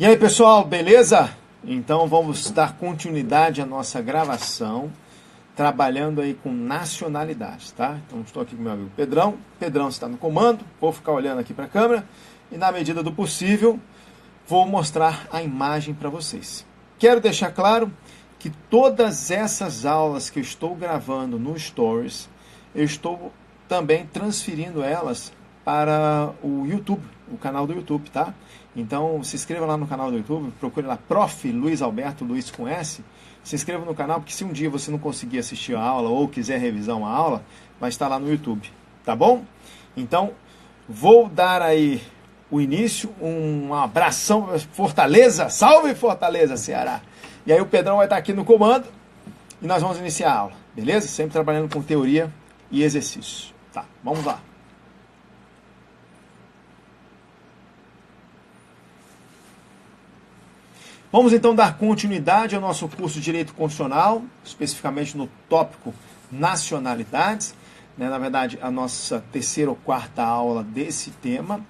E aí, pessoal, beleza? Então vamos dar continuidade à nossa gravação, trabalhando aí com nacionalidades, tá? Então estou aqui com meu amigo Pedrão. Pedrão está no comando, vou ficar olhando aqui para a câmera e na medida do possível vou mostrar a imagem para vocês. Quero deixar claro que todas essas aulas que eu estou gravando no Stories, eu estou também transferindo elas para o YouTube, o canal do YouTube, tá? Então se inscreva lá no canal do YouTube, procure lá Prof. Luiz Alberto, Luiz com S. Se inscreva no canal, porque se um dia você não conseguir assistir a aula ou quiser revisar uma aula, vai estar lá no YouTube, tá bom? Então, vou dar aí o início, um abração, Fortaleza, salve Fortaleza, Ceará! E aí o Pedrão vai estar aqui no comando e nós vamos iniciar a aula, beleza? Sempre trabalhando com teoria e exercício. Tá, vamos lá. Vamos então dar continuidade ao nosso curso de Direito Constitucional, especificamente no tópico nacionalidades, né? Na verdade, a nossa terceira ou quarta aula desse tema.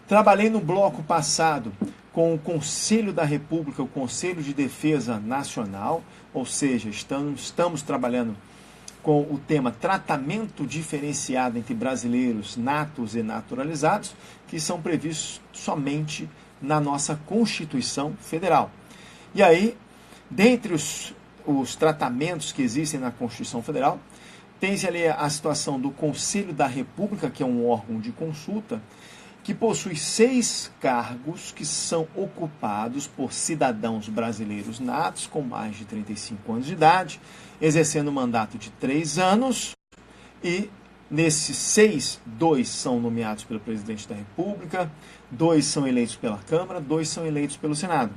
Trabalhei no bloco passado com o Conselho da República, o Conselho de Defesa Nacional, ou seja, estamos trabalhando com o tema tratamento diferenciado entre brasileiros natos e naturalizados, que são previstos somente na nossa Constituição Federal. E aí, dentre os tratamentos que existem na Constituição Federal, tem-se ali a situação do Conselho da República, que é um órgão de consulta, que possui 6 cargos que são ocupados por cidadãos brasileiros natos com mais de 35 anos de idade, exercendo um mandato de 3 anos, e nesses 6, 2 são nomeados pelo presidente da República, 2 são eleitos pela Câmara, 2 são eleitos pelo Senado.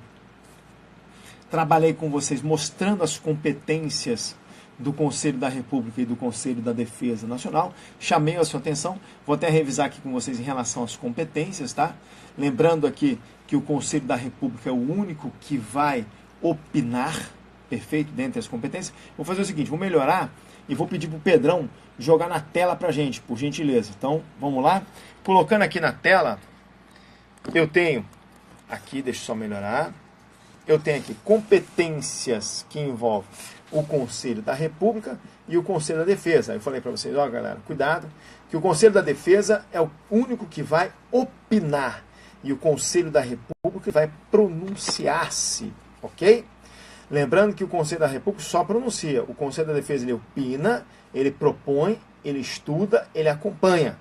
Trabalhei com vocês mostrando as competências do Conselho da República e do Conselho da Defesa Nacional. Chamei a sua atenção, vou até revisar aqui com vocês em relação às competências, tá? Lembrando aqui que o Conselho da República é o único que vai opinar, perfeito, dentre as competências. Vou fazer o seguinte, vou melhorar e vou pedir para o Pedrão jogar na tela para a gente, por gentileza. Então, vamos lá. Colocando aqui na tela, eu tenho aqui, deixa eu só melhorar. Eu tenho aqui competências que envolvem o Conselho da República e o Conselho da Defesa. Eu falei para vocês, ó galera, cuidado, que o Conselho da Defesa é o único que vai opinar e o Conselho da República vai pronunciar-se, ok? Lembrando que o Conselho da República só pronuncia, o Conselho da Defesa ele opina, ele propõe, ele estuda, ele acompanha.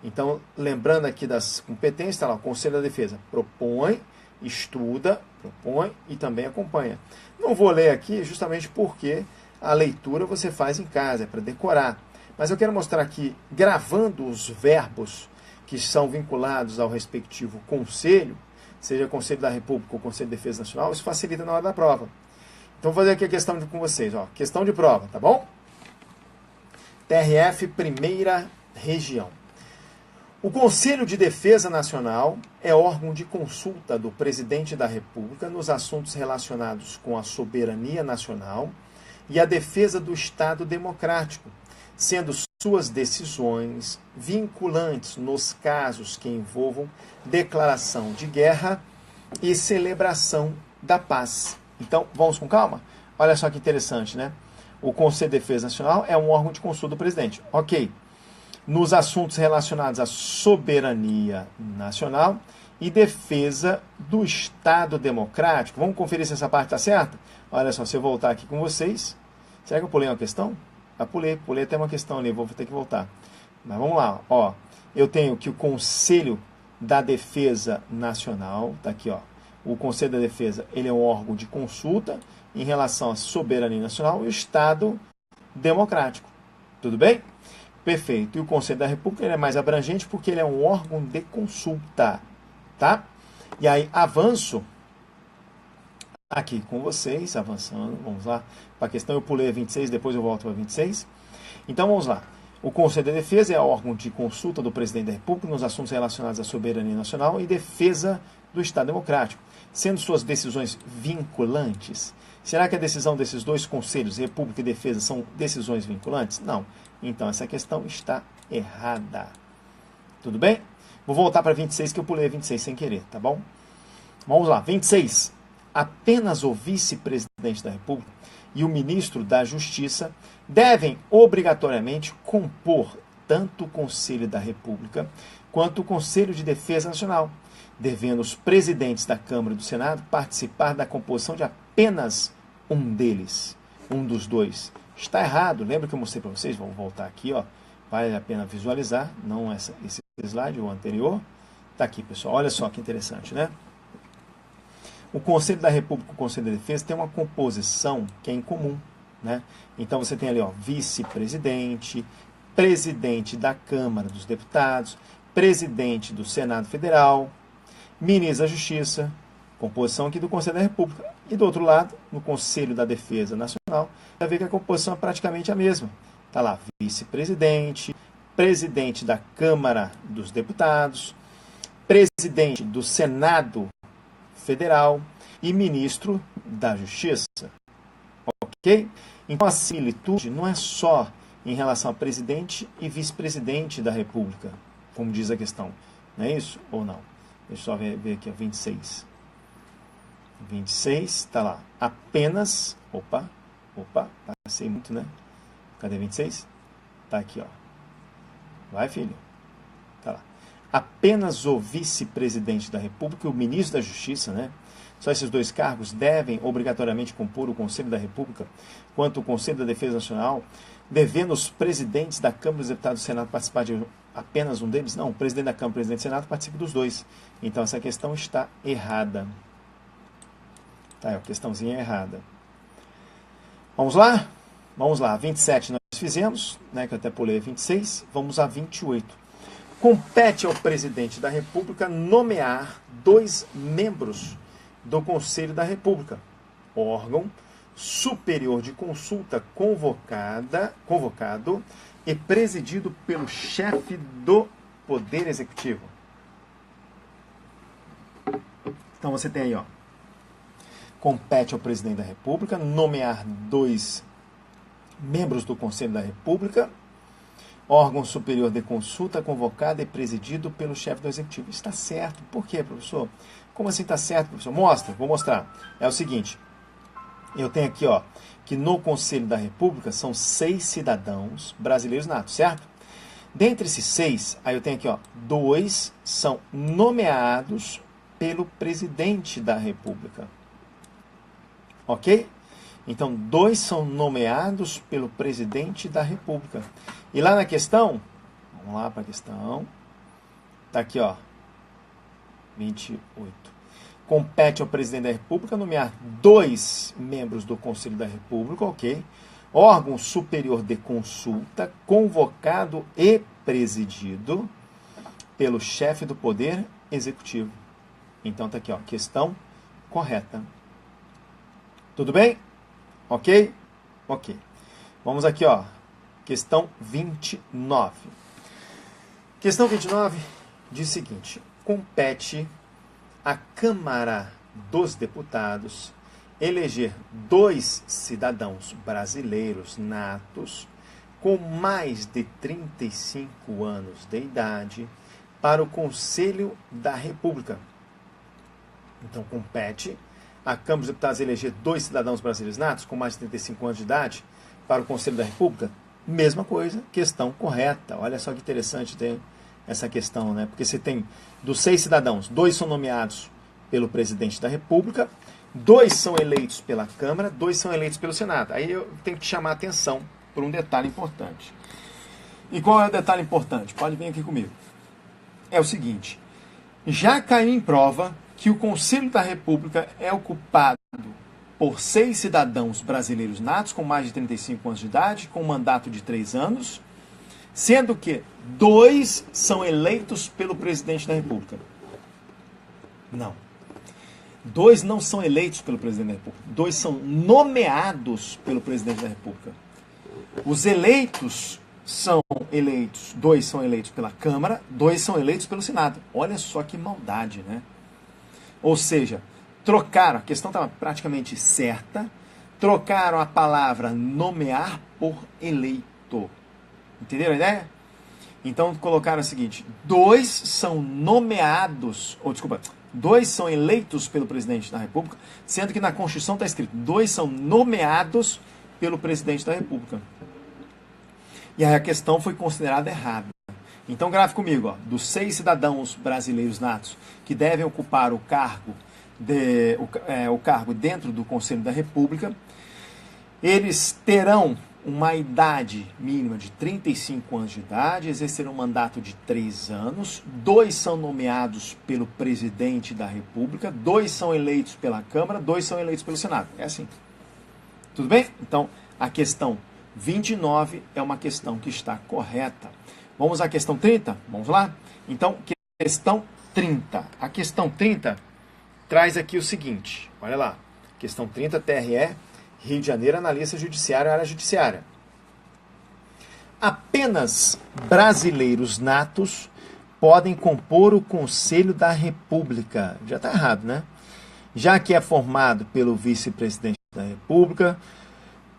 Então, lembrando aqui das competências, está lá, o Conselho da Defesa propõe, estuda, propõe e também acompanha. Não vou ler aqui justamente porque a leitura você faz em casa, é para decorar. Mas eu quero mostrar aqui, gravando os verbos que são vinculados ao respectivo conselho, seja Conselho da República ou Conselho de Defesa Nacional, isso facilita na hora da prova. Então vou fazer aqui a questão com vocês, ó, questão de prova, tá bom? TRF, primeira região. O Conselho de Defesa Nacional é órgão de consulta do Presidente da República nos assuntos relacionados com a soberania nacional e a defesa do Estado democrático, sendo suas decisões vinculantes nos casos que envolvam declaração de guerra e celebração da paz. Então, vamos com calma? Olha só que interessante, né? O Conselho de Defesa Nacional é um órgão de consulta do Presidente. Ok. Nos assuntos relacionados à soberania nacional e defesa do Estado democrático. Vamos conferir se essa parte está certa? Olha só, se eu voltar aqui com vocês, será que eu pulei uma questão? Ah, pulei até uma questão ali, vou ter que voltar. Mas vamos lá, ó. Eu tenho que o Conselho da Defesa Nacional, tá aqui, ó. O Conselho da Defesa, ele é um órgão de consulta em relação à soberania nacional e o Estado democrático. Tudo bem? Perfeito. E o Conselho da República ele é mais abrangente porque ele é um órgão de consulta, tá? E aí, avanço aqui com vocês, avançando, vamos lá. Para a questão eu pulei a 26, depois eu volto para 26. Então, vamos lá. O Conselho da Defesa é órgão de consulta do Presidente da República nos assuntos relacionados à soberania nacional e defesa do Estado democrático, sendo suas decisões vinculantes. Será que a decisão desses dois conselhos, República e Defesa, são decisões vinculantes? Não. Então, essa questão está errada. Tudo bem? Vou voltar para 26, que eu pulei a 26 sem querer, tá bom? Vamos lá, 26. Apenas o vice-presidente da República e o ministro da Justiça devem obrigatoriamente compor tanto o Conselho da República quanto o Conselho de Defesa Nacional, devendo os presidentes da Câmara e do Senado participar da composição de apenas um deles, um dos dois. Está errado, lembra que eu mostrei para vocês? Vamos voltar aqui, ó. Vale a pena visualizar, não esse slide, o anterior. Está aqui, pessoal, olha só que interessante, né? O Conselho da República e o Conselho da Defesa tem uma composição que é incomum, né? Então você tem ali, ó, vice-presidente, presidente da Câmara dos Deputados, presidente do Senado Federal, ministro da Justiça, composição aqui do Conselho da República. E do outro lado, no Conselho da Defesa Nacional, vai ver que a composição é praticamente a mesma. Está lá, vice-presidente, presidente da Câmara dos Deputados, presidente do Senado Federal e ministro da Justiça. Ok? Então a similitude não é só em relação a presidente e vice-presidente da República, como diz a questão. Não é isso ou não? Deixa eu só ver aqui, ó, 26. 26, está lá. Apenas. Opa, passei muito, né? Cadê 26? Está aqui, ó. Vai, filho. Está lá. Apenas o vice-presidente da República e o ministro da Justiça, né? Só esses dois cargos devem obrigatoriamente compor o Conselho da República, quanto o Conselho da Defesa Nacional, devendo os presidentes da Câmara dos Deputados do Senado participar de apenas um deles? Não, o presidente da Câmara e o presidente do Senado participam dos dois. Então essa questão está errada. Tá, a questãozinha é errada. Vamos lá? Vamos lá, 27 nós fizemos, né, que eu até pulei 26. Vamos a 28. Compete ao presidente da República nomear 2 membros do Conselho da República, órgão superior de consulta convocado e presidido pelo chefe do Poder Executivo. Então você tem aí, ó. Compete ao presidente da República nomear 2 membros do Conselho da República, órgão superior de consulta convocado e presidido pelo chefe do Executivo. Está certo. Por quê, professor? Como assim está certo, professor? Vou mostrar. É o seguinte, eu tenho aqui, ó, que no Conselho da República são 6 cidadãos brasileiros natos, certo? Dentre esses 6, aí eu tenho aqui, ó, 2 são nomeados pelo presidente da República. Ok? Então, 2 são nomeados pelo presidente da República. E lá na questão, vamos lá para a questão, está aqui, ó, 28. Compete ao presidente da República nomear 2 membros do Conselho da República, ok? Órgão superior de consulta, convocado e presidido pelo chefe do Poder Executivo. Então está aqui, ó, questão correta. Tudo bem? Ok? Ok. Vamos aqui, ó, questão 29. Questão 29 diz o seguinte: compete à Câmara dos Deputados eleger 2 cidadãos brasileiros natos com mais de 35 anos de idade para o Conselho da República. Então, compete à Câmara dos Deputados eleger 2 cidadãos brasileiros natos com mais de 35 anos de idade para o Conselho da República. Mesma coisa, questão correta. Olha só que interessante ter essa questão, né? Porque você tem dos 6 cidadãos, 2 são nomeados pelo presidente da República, 2 são eleitos pela Câmara, 2 são eleitos pelo Senado. Aí eu tenho que chamar a atenção por um detalhe importante. E qual é o detalhe importante? Pode vir aqui comigo. É o seguinte: já caiu em prova que o Conselho da República é ocupado por 6 cidadãos brasileiros natos com mais de 35 anos de idade, com um mandato de 3 anos, sendo que 2 são eleitos pelo presidente da República. Não. 2 não são eleitos pelo presidente da República. 2 são nomeados pelo presidente da República. Os eleitos são eleitos, 2 são eleitos pela Câmara, 2 são eleitos pelo Senado. Olha só que maldade, né? Ou seja, trocaram, a questão estava praticamente certa, trocaram a palavra nomear por eleito. Entenderam a ideia? Então colocaram o seguinte: dois são nomeados, ou desculpa, dois são eleitos pelo presidente da República, sendo que na Constituição está escrito: dois são nomeados pelo presidente da República. E aí a questão foi considerada errada. Então grave comigo, ó, dos 6 cidadãos brasileiros natos que devem ocupar o cargo dentro do Conselho da República, eles terão uma idade mínima de 35 anos de idade, exercerão um mandato de 3 anos, 2 são nomeados pelo presidente da República, 2 são eleitos pela Câmara, 2 são eleitos pelo Senado. É assim. Tudo bem? Então, a questão 29 é uma questão que está correta. Vamos à questão 30? Vamos lá? Então, questão 30. A questão 30 traz aqui o seguinte, olha lá. Questão 30, TRE, Rio de Janeiro, analista judiciário, área judiciária. Apenas brasileiros natos podem compor o Conselho da República. Já está errado, né? Já que é formado pelo vice-presidente da República,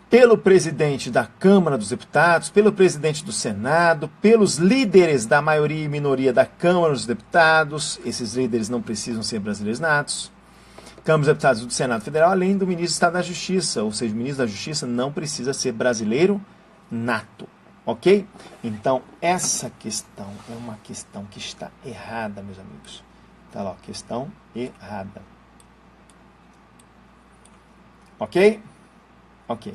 pelo presidente da Câmara dos Deputados, pelo presidente do Senado, pelos líderes da maioria e minoria da Câmara dos Deputados, esses líderes não precisam ser brasileiros natos, Câmara dos Deputados do Senado Federal, além do ministro do Estado da Justiça, ou seja, o ministro da Justiça não precisa ser brasileiro nato, ok? Então, essa questão é uma questão que está errada, meus amigos. Tá lá, questão errada. Ok? Ok.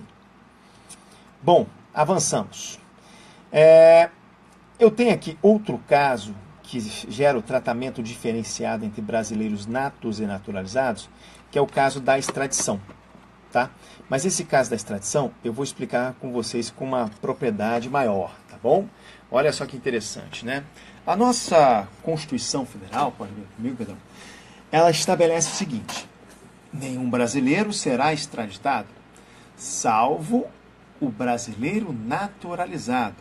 Bom, avançamos. Eu tenho aqui outro caso que gera o tratamento diferenciado entre brasileiros natos e naturalizados, que é o caso da extradição. Tá? Mas esse caso da extradição eu vou explicar com vocês com uma propriedade maior, tá bom? Olha só que interessante, né? A nossa Constituição Federal, pode ver comigo, Pedrão, ela estabelece o seguinte: nenhum brasileiro será extraditado, salvo o brasileiro naturalizado,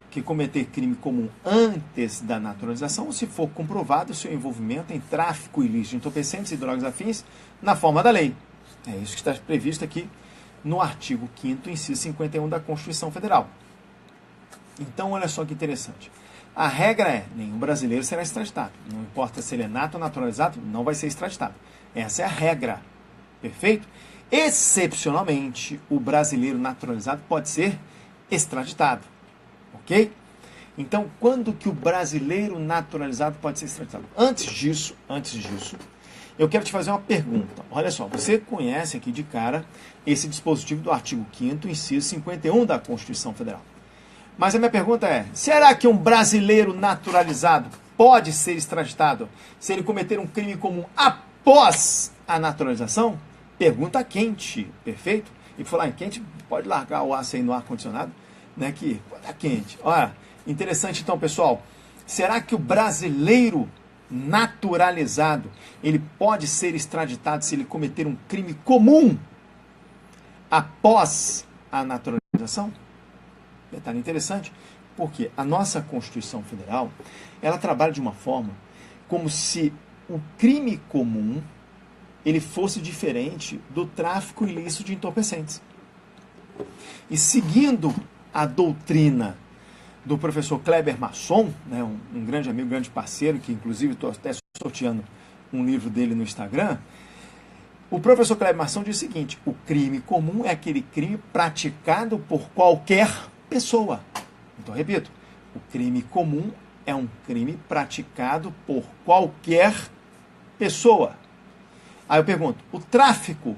que cometer crime comum antes da naturalização, ou se for comprovado o seu envolvimento em tráfico ilícito de entorpecentes e drogas afins na forma da lei. É isso que está previsto aqui no artigo 5º, inciso 51 da Constituição Federal. Então, olha só que interessante. A regra é: nenhum brasileiro será extraditado. Não importa se ele é nato ou naturalizado, não vai ser extraditado. Essa é a regra. Perfeito? Excepcionalmente, o brasileiro naturalizado pode ser extraditado. Ok? Então, quando que o brasileiro naturalizado pode ser extraditado? Antes disso, eu quero te fazer uma pergunta. Olha só, você conhece aqui de cara esse dispositivo do artigo 5º, inciso 51 da Constituição Federal. Mas a minha pergunta é: será que um brasileiro naturalizado pode ser extraditado se ele cometer um crime comum após a naturalização? Pergunta quente, perfeito? E por falar em quente, pode largar o aço aí no ar-condicionado, né, que tá quente. Olha, interessante então, pessoal. Será que o brasileiro naturalizado, ele pode ser extraditado se ele cometer um crime comum após a naturalização? Detalhe interessante, porque a nossa Constituição Federal, ela trabalha de uma forma como se o crime comum ele fosse diferente do tráfico ilícito de entorpecentes. E seguindo a doutrina do professor Kleber Masson, né, um grande amigo, grande parceiro, que inclusive estou até sorteando um livro dele no Instagram, o professor Kleber Masson diz o seguinte: o crime comum é aquele crime praticado por qualquer pessoa. Então, repito, o crime comum é um crime praticado por qualquer pessoa. Aí eu pergunto: o tráfico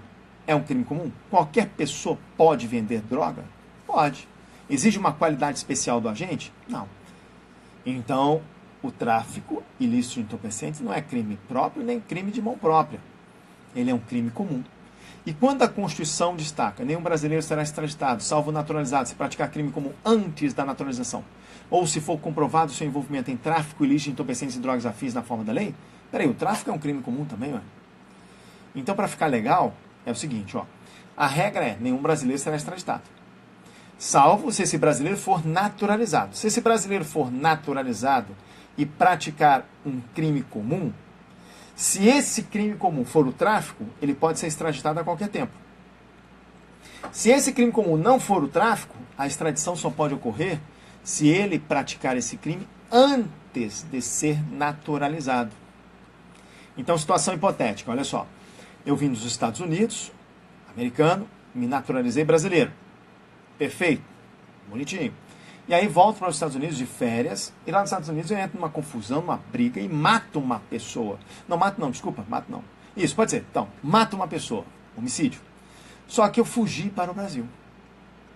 é um crime comum? Qualquer pessoa pode vender droga? Pode. Exige uma qualidade especial do agente? Não. Então, o tráfico ilícito de entorpecentes não é crime próprio nem crime de mão própria. Ele é um crime comum. E quando a Constituição destaca: nenhum brasileiro será extraditado, salvo naturalizado, se praticar crime comum antes da naturalização, ou se for comprovado seu envolvimento em tráfico ilícito de entorpecentes e drogas afins na forma da lei, peraí, o tráfico é um crime comum também, ué? Então, para ficar legal, é o seguinte, ó, a regra é: nenhum brasileiro será extraditado, salvo se esse brasileiro for naturalizado. Se esse brasileiro for naturalizado e praticar um crime comum, se esse crime comum for o tráfico, ele pode ser extraditado a qualquer tempo. Se esse crime comum não for o tráfico, a extradição só pode ocorrer se ele praticar esse crime antes de ser naturalizado. Então, situação hipotética, olha só. Eu vim dos Estados Unidos, americano, me naturalizei brasileiro. Perfeito, bonitinho. E aí volto para os Estados Unidos de férias, e lá nos Estados Unidos eu entro numa confusão, numa briga e mato uma pessoa. Não, mato não, desculpa, mato não. Isso, pode ser. Então, mato uma pessoa, homicídio. Só que eu fugi para o Brasil.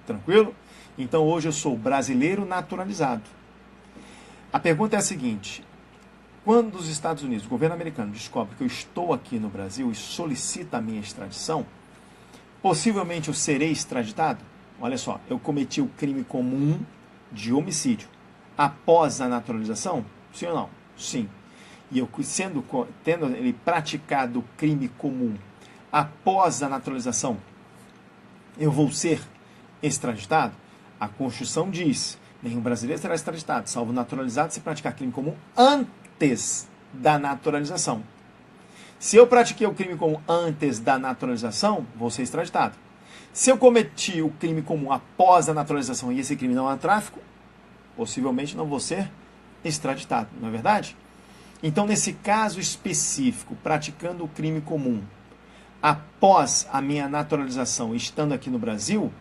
Tranquilo? Então hoje eu sou brasileiro naturalizado. A pergunta é a seguinte: quando os Estados Unidos, o governo americano, descobre que eu estou aqui no Brasil e solicita a minha extradição, possivelmente eu serei extraditado? Olha só, eu cometi o crime comum de homicídio após a naturalização? Sim ou não? Sim. E eu tendo ele praticado o crime comum após a naturalização, eu vou ser extraditado? A Constituição diz: nenhum brasileiro será extraditado, salvo naturalizado se praticar crime comum antes da naturalização. Se eu pratiquei o crime comum antes da naturalização, vou ser extraditado. Se eu cometi o crime comum após a naturalização e esse crime não é tráfico, possivelmente não vou ser extraditado, não é verdade? Então, nesse caso específico, praticando o crime comum após a minha naturalização, estando aqui no Brasil,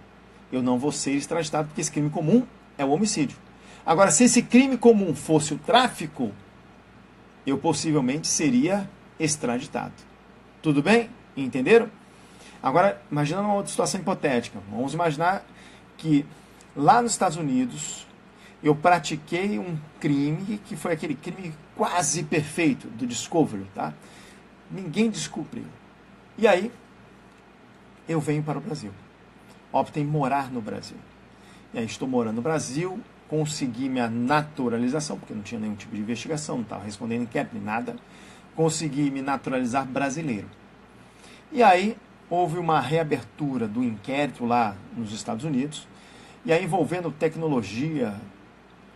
eu não vou ser extraditado, porque esse crime comum é o homicídio. Agora, se esse crime comum fosse o tráfico, eu possivelmente seria extraditado. Tudo bem? Entenderam? Agora, imagina uma outra situação hipotética. Vamos imaginar que lá nos Estados Unidos eu pratiquei um crime que foi aquele crime quase perfeito do Discovery, tá? Ninguém descobriu. E aí, eu venho para o Brasil. Opto em morar no Brasil. E aí estou morando no Brasil, consegui minha naturalização, porque não tinha nenhum tipo de investigação, não estava respondendo inquérito, nem nada. Consegui me naturalizar brasileiro. E aí, houve uma reabertura do inquérito lá nos Estados Unidos, e aí envolvendo tecnologia,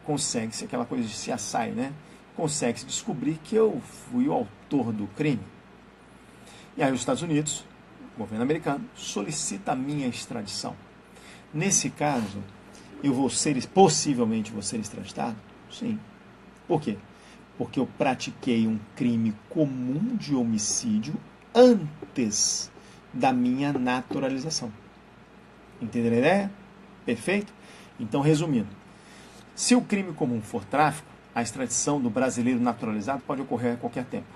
consegue-se aquela coisa de CSI, né? Consegue-se descobrir que eu fui o autor do crime. E aí os Estados Unidos, o governo americano, solicita a minha extradição. Nesse caso, possivelmente vou ser extraditado? Sim. Por quê? Porque eu pratiquei um crime comum de homicídio antes da minha naturalização. Entenderam a ideia? Perfeito? Então, resumindo, se o crime comum for tráfico, a extradição do brasileiro naturalizado pode ocorrer a qualquer tempo.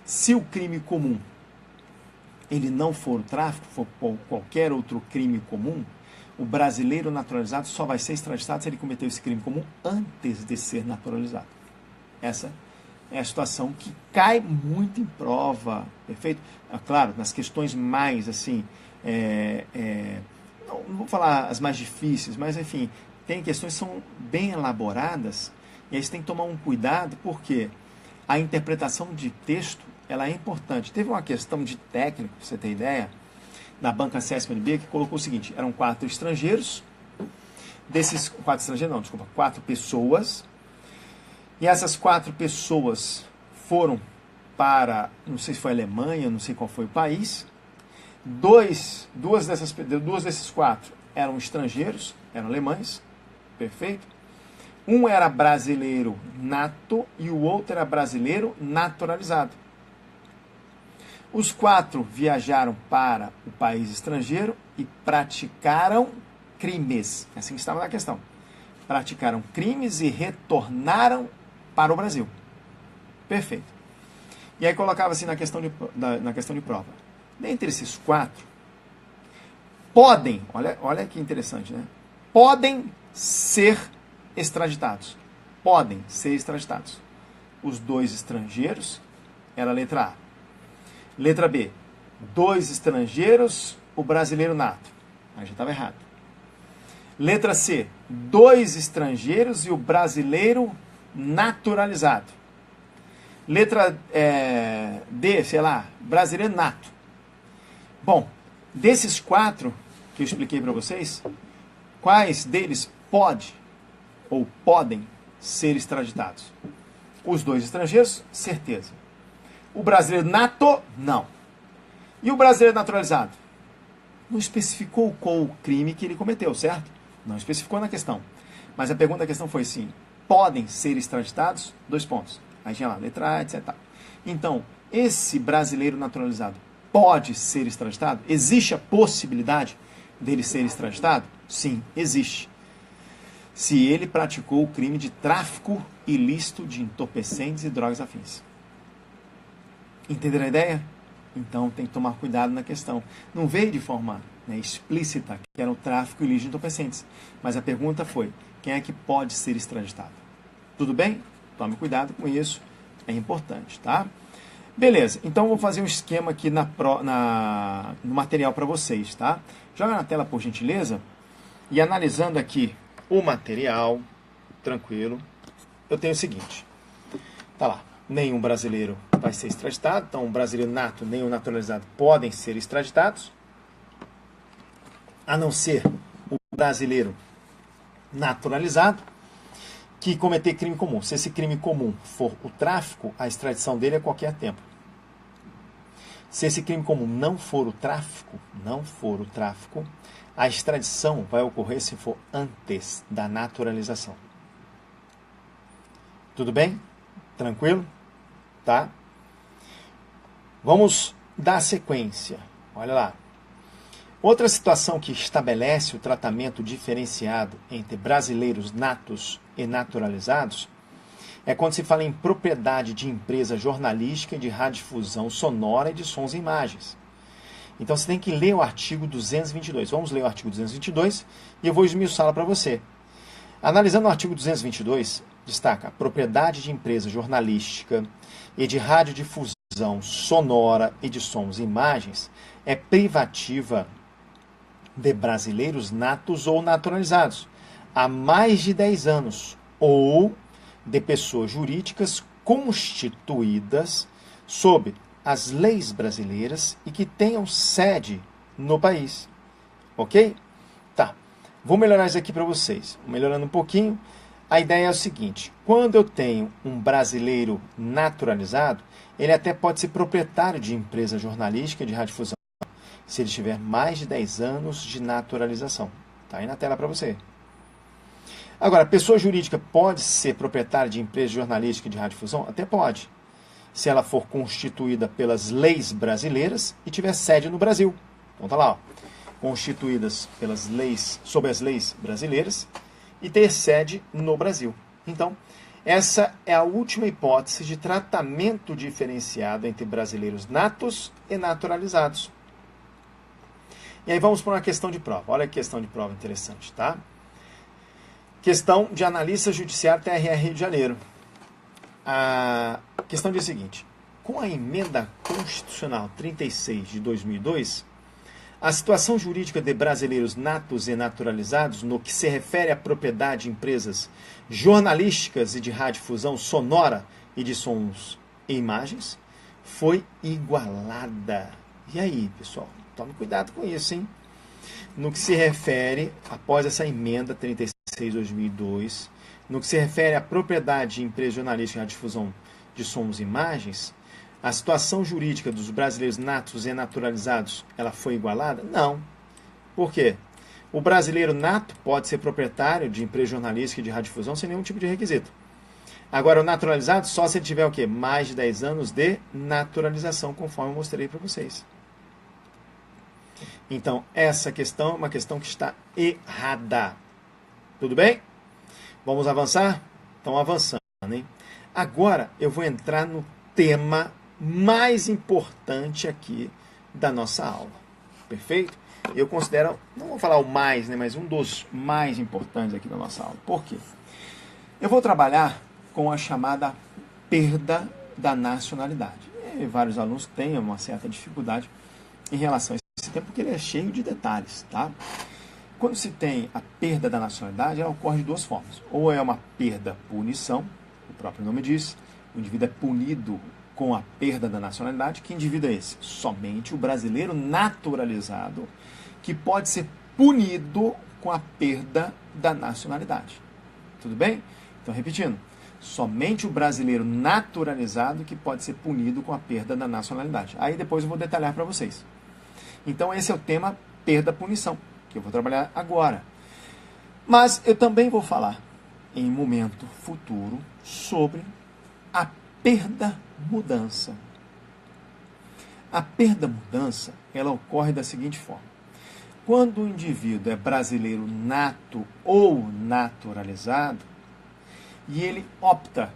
Se o crime comum ele não for o tráfico, for qualquer outro crime comum, o brasileiro naturalizado só vai ser extraditado se ele cometeu esse crime comum antes de ser naturalizado. Essa é a situação que cai muito em prova, perfeito? Claro, nas questões mais, assim, não vou falar as mais difíceis, mas, enfim, tem questões que são bem elaboradas, e aí você tem que tomar um cuidado, porque a interpretação de texto, ela é importante. Teve uma questão de técnico, pra você ter ideia, na banca CESP-NB, que colocou o seguinte: eram 4 estrangeiros, quatro pessoas, e essas 4 pessoas foram para, não sei se foi a Alemanha, não sei qual foi o país. Duas desses 4 eram estrangeiros, eram alemães, perfeito? Um era brasileiro nato e o outro era brasileiro naturalizado. Os 4 viajaram para o país estrangeiro e praticaram crimes. Assim que estava na questão. Praticaram crimes e retornaram para o Brasil. Perfeito. E aí colocava assim na questão de prova. Dentre esses 4, podem, olha que interessante, né? Podem ser extraditados. Podem ser extraditados. Os 2 estrangeiros era a letra A. Letra B, 2 estrangeiros, o brasileiro nato. Aí já estava errado. Letra C, 2 estrangeiros e o brasileiro naturalizado. Letra D, sei lá, brasileiro nato. Bom, desses 4 que eu expliquei para vocês, quais deles podem ser extraditados? Os 2 estrangeiros, certeza. O brasileiro nato, não. E o brasileiro naturalizado? Não especificou qual o crime que ele cometeu, certo? Não especificou na questão. Mas a pergunta da questão foi assim, podem ser extraditados? 2 pontos. Aí tinha lá, letra A, etc. Então, esse brasileiro naturalizado pode ser extraditado? Existe a possibilidade dele ser extraditado? Sim, existe. Se ele praticou o crime de tráfico ilícito de entorpecentes e drogas afins. Entenderam a ideia? Então tem que tomar cuidado na questão. Não veio de forma explícita que era o tráfico ilícito de entorpecentes. Mas a pergunta foi, quem é que pode ser extraditado? Tudo bem? Tome cuidado com isso, é importante, tá? Beleza, então eu vou fazer um esquema aqui no material para vocês, tá? Joga na tela, por gentileza. E analisando aqui o material, tranquilo, eu tenho o seguinte. Tá lá, nenhum brasileiro vai ser extraditado, então o brasileiro nato, nem o naturalizado podem ser extraditados, a não ser o brasileiro naturalizado, que cometer crime comum. Se esse crime comum for o tráfico, a extradição dele é a qualquer tempo. Se esse crime comum não for o tráfico, a extradição vai ocorrer se for antes da naturalização. Tudo bem? Tranquilo? Tá? Vamos dar sequência. Olha lá. Outra situação que estabelece o tratamento diferenciado entre brasileiros natos e naturalizados é quando se fala em propriedade de empresa jornalística e de radiodifusão sonora e de sons e imagens. Então você tem que ler o artigo 222. Vamos ler o artigo 222 e eu vou esmiuçá-lo para você. Analisando o artigo 222, destaca a propriedade de empresa jornalística e de radiodifusão sonora e de sons e imagens é privativa de brasileiros natos ou naturalizados há mais de 10 anos ou de pessoas jurídicas constituídas sob as leis brasileiras e que tenham sede no país. Ok? Tá. Vou melhorar isso aqui para vocês. Melhorando um pouquinho. A ideia é o seguinte. Quando eu tenho um brasileiro naturalizado, ele até pode ser proprietário de empresa jornalística de radiodifusão, se ele tiver mais de 10 anos de naturalização. Está aí na tela para você. Agora, a pessoa jurídica pode ser proprietária de empresa jornalística de radiodifusão? Até pode. Se ela for constituída pelas leis brasileiras e tiver sede no Brasil. Então tá lá, ó. Constituídas pelas leis, sob as leis brasileiras e ter sede no Brasil. Então, essa é a última hipótese de tratamento diferenciado entre brasileiros natos e naturalizados. E aí vamos para uma questão de prova. Olha que questão de prova interessante, tá? Questão de analista judiciário TRE Rio de Janeiro. A questão diz o seguinte. Com a emenda constitucional 36 de 2002, a situação jurídica de brasileiros natos e naturalizados no que se refere à propriedade de empresas jornalísticas e de radiodifusão sonora e de sons e imagens foi igualada. E aí, pessoal? Tome cuidado com isso, hein? No que se refere, após essa emenda 36 de 2002, no que se refere à propriedade de empresa jornalística e radiodifusão de sons e imagens, a situação jurídica dos brasileiros natos e naturalizados, ela foi igualada? Não. Por quê? O brasileiro nato pode ser proprietário de empresa jornalística e de radiodifusão sem nenhum tipo de requisito. Agora, o naturalizado só se ele tiver o quê? Mais de 10 anos de naturalização, conforme eu mostrei para vocês. Então, essa questão é uma questão que está errada. Tudo bem? Vamos avançar? Então, avançando, hein? Agora, eu vou entrar no tema mais importante aqui da nossa aula. Perfeito? Eu considero, não vou falar o mais, né, mas um dos mais importantes aqui da nossa aula. Por quê? Eu vou trabalhar com a chamada perda da nacionalidade. E vários alunos têm uma certa dificuldade em relação a esse tema, porque ele é cheio de detalhes, tá? Quando se tem a perda da nacionalidade, ela ocorre de duas formas. Ou é uma perda-punição, o próprio nome diz, o indivíduo é punido com a perda da nacionalidade. Que indivíduo é esse? Somente o brasileiro naturalizado, que pode ser punido com a perda da nacionalidade. Tudo bem? Então, repetindo, somente o brasileiro naturalizado que pode ser punido com a perda da nacionalidade. Aí depois eu vou detalhar para vocês. Então, esse é o tema perda-punição, que eu vou trabalhar agora. Mas eu também vou falar, em momento futuro, sobre a perda-mudança. A perda-mudança, ela ocorre da seguinte forma. Quando o indivíduo é brasileiro nato ou naturalizado, e ele opta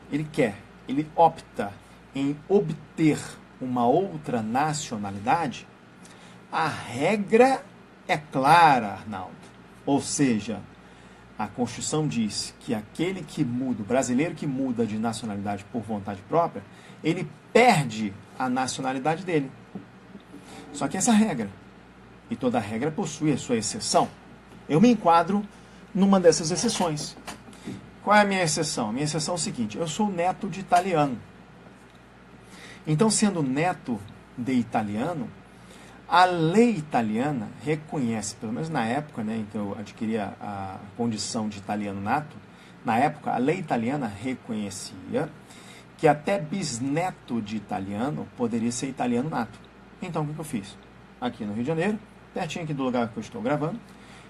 em obter uma outra nacionalidade, a regra é clara, Arnaldo. Ou seja, a Constituição diz que aquele que muda, o brasileiro que muda de nacionalidade por vontade própria, ele perde a nacionalidade dele. Só que essa regra, e toda regra possui a sua exceção. Eu me enquadro numa dessas exceções. Qual é a minha exceção? Minha exceção é o seguinte: eu sou neto de italiano. Então, sendo neto de italiano, a lei italiana reconhece, pelo menos na época, né, em que eu adquiri a condição de italiano nato, na época a lei italiana reconhecia que até bisneto de italiano poderia ser italiano nato. Então, o que eu fiz? Aqui no Rio de Janeiro, pertinho aqui do lugar que eu estou gravando,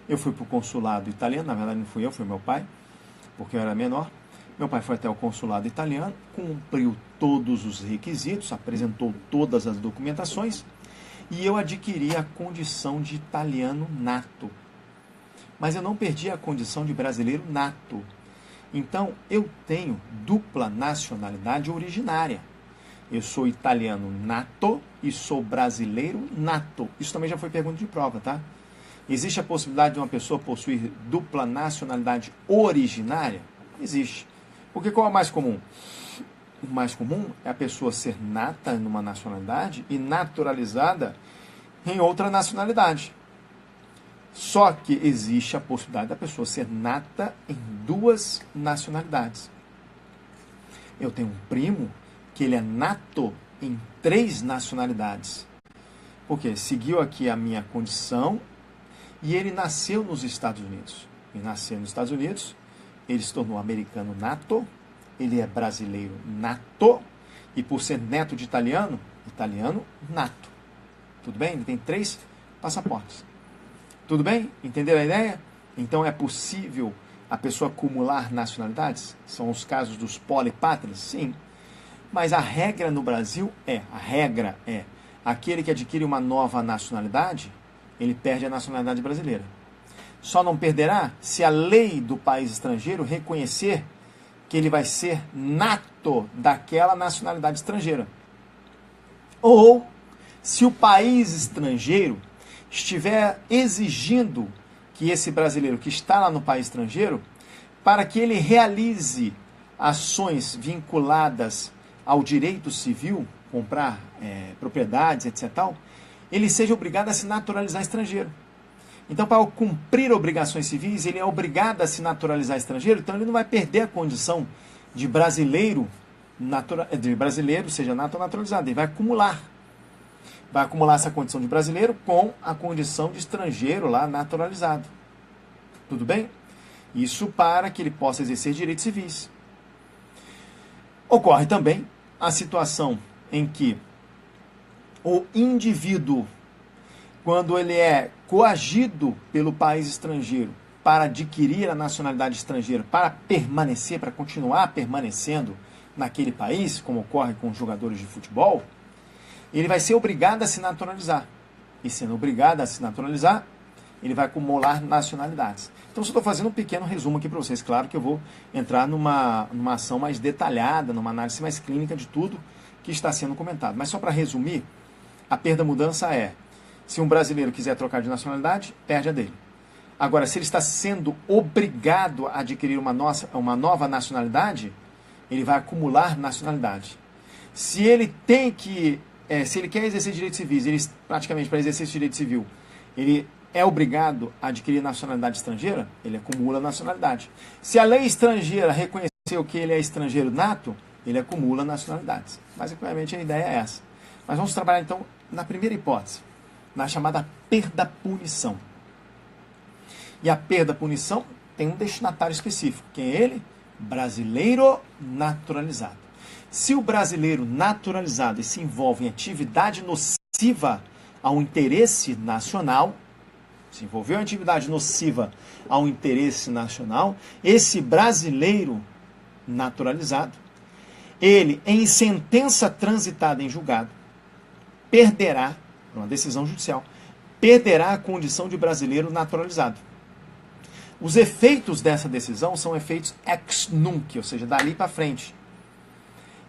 eu fui para o consulado italiano, na verdade não fui eu, foi meu pai, porque eu era menor. Meu pai foi até o consulado italiano, cumpriu todos os requisitos, apresentou todas as documentações, e eu adquiri a condição de italiano nato. Mas eu não perdi a condição de brasileiro nato. Então, eu tenho dupla nacionalidade originária. Eu sou italiano nato e sou brasileiro nato. Isso também já foi pergunta de prova, tá? Existe a possibilidade de uma pessoa possuir dupla nacionalidade originária? Existe. Porque qual é o mais comum? O mais comum é a pessoa ser nata numa nacionalidade e naturalizada em outra nacionalidade. Só que existe a possibilidade da pessoa ser nata em duas nacionalidades. Eu tenho um primo que ele é nato em 3 nacionalidades. Porque seguiu aqui a minha condição e ele nasceu nos Estados Unidos. E nasceu nos Estados Unidos, ele se tornou americano nato, ele é brasileiro nato, e por ser neto de italiano, italiano nato. Tudo bem? Ele tem 3 passaportes. Tudo bem? Entenderam a ideia? Então é possível a pessoa acumular nacionalidades? São os casos dos polipátrias? Sim. Mas a regra no Brasil é, aquele que adquire uma nova nacionalidade, ele perde a nacionalidade brasileira. Só não perderá se a lei do país estrangeiro reconhecer que ele vai ser nato daquela nacionalidade estrangeira. Ou se o país estrangeiro estiver exigindo que esse brasileiro que está lá no país estrangeiro, para que ele realize ações vinculadas ao direito civil, comprar propriedades, etc., ele seja obrigado a se naturalizar estrangeiro. Então, para cumprir obrigações civis, ele é obrigado a se naturalizar estrangeiro, então ele não vai perder a condição de brasileiro, seja nato ou naturalizado, ele vai acumular. Vai acumular essa condição de brasileiro com a condição de estrangeiro lá naturalizado. Tudo bem? Isso para que ele possa exercer direitos civis. Ocorre também a situação em que o indivíduo, quando ele é coagido pelo país estrangeiro para adquirir a nacionalidade estrangeira, para permanecer, para continuar permanecendo naquele país, como ocorre com os jogadores de futebol, ele vai ser obrigado a se naturalizar. E sendo obrigado a se naturalizar, ele vai acumular nacionalidades. Então, só estou fazendo um pequeno resumo aqui para vocês. Claro que eu vou entrar numa ação mais detalhada, numa análise mais clínica de tudo que está sendo comentado. Mas só para resumir, a perda-mudança é: se um brasileiro quiser trocar de nacionalidade, perde a dele. Agora, se ele está sendo obrigado a adquirir uma nova nacionalidade, ele vai acumular nacionalidade. Se ele se ele quer exercer direitos civis, praticamente para exercer esse direito civil, ele é obrigado a adquirir nacionalidade estrangeira, ele acumula nacionalidade. Se a lei estrangeira reconheceu que ele é estrangeiro nato, ele acumula nacionalidades. Basicamente a ideia é essa. Mas vamos trabalhar então na primeira hipótese, na chamada perda-punição. E a perda-punição tem um destinatário específico. Quem é ele? Brasileiro naturalizado. Se o brasileiro naturalizado se envolve em atividade nociva ao interesse nacional, se envolveu em atividade nociva ao interesse nacional, esse brasileiro naturalizado, ele, em sentença transitada em julgado, perderá, uma decisão judicial, perderá a condição de brasileiro naturalizado. Os efeitos dessa decisão são efeitos ex nunc, ou seja, dali para frente.